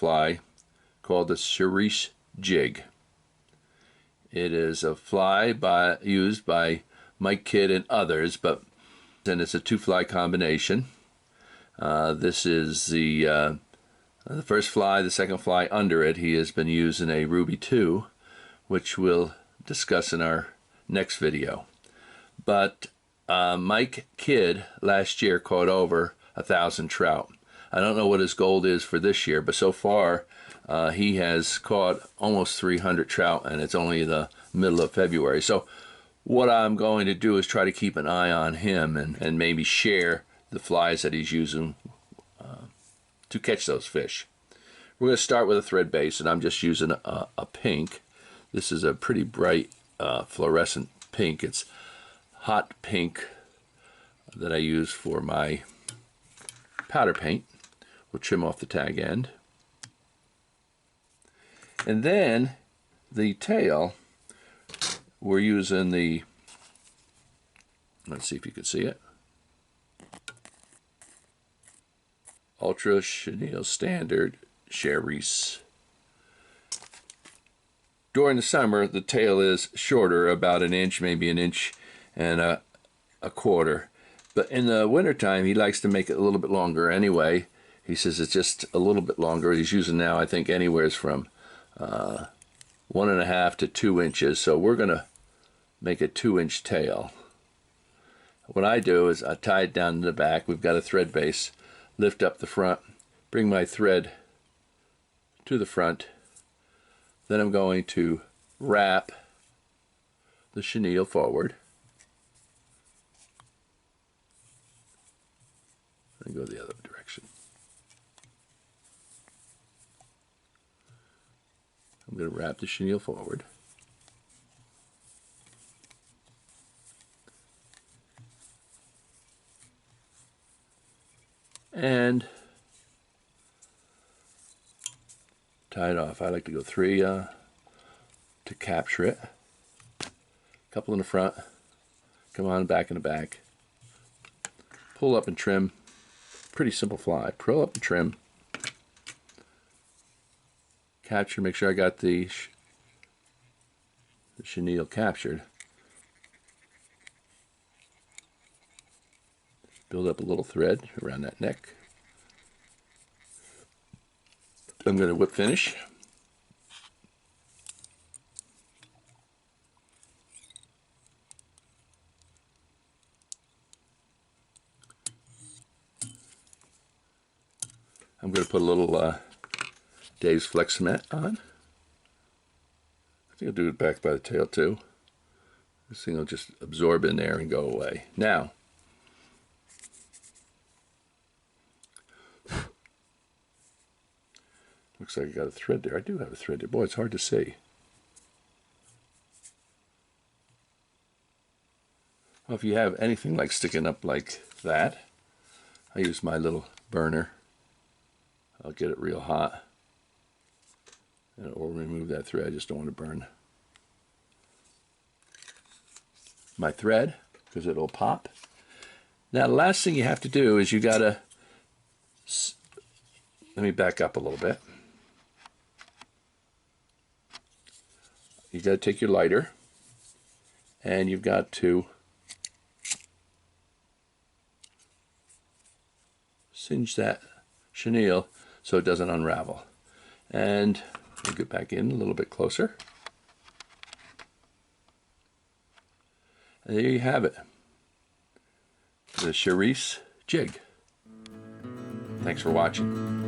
fly called the Cerise Jig. It is a fly used by Mike Kidd and others, and it's a two-fly combination. This is the first fly. The second fly under it, he has been using a Ruby 2, which we'll discuss in our next video. But Mike Kidd last year caught over 1,000 trout. I don't know what his goal is for this year, but so far he has caught almost 300 trout, and it's only the middle of February. So what I'm going to do is try to keep an eye on him and maybe share the flies that he's using to catch those fish. We're going to start with a thread base, and I'm just using a pink. This is a pretty bright fluorescent pink. It's hot pink that I use for my powder paint. We'll trim off the tag end. And then the tail, we're using the, let's see if you can see it, Ultra Chenille Standard Cerise. During the summer, the tail is shorter, about an inch, maybe an inch and a quarter. But in the wintertime, he likes to make it a little bit longer anyway. He says it's just a little bit longer. He's using now, I think, anywhere from 1.5 to 2 inches. So we're going to make a 2-inch tail. What I do is I tie it down to the back. We've got a thread base. Lift up the front. Bring my thread to the front. Then I'm going to wrap the chenille forward. And go the other direction. I'm going to wrap the chenille forward. And tie it off. I like to go 3 to capture it. A couple in the front. Come on, back in the back. Pull up and trim. Pretty simple fly. Pull up and trim. Capture, make sure I got the chenille captured. Build up a little thread around that neck. I'm going to whip finish. I'm going to put a little Dave's Flex Cement on. I think I'll do it back by the tail too. This thing will just absorb in there and go away. Now, looks like I got a thread there. I do have a thread there. Boy, it's hard to see. Well, if you have anything like sticking up like that, I use my little burner. I'll get it real hot. And it will remove that thread. I just don't want to burn my thread because it'll pop. Now, the last thing you have to do is you got to, let me back up a little bit. You got to take your lighter and you've got to singe that chenille so it doesn't unravel. And we'll get back in a little bit closer. And there you have it. The Cerise Jig. Thanks for watching.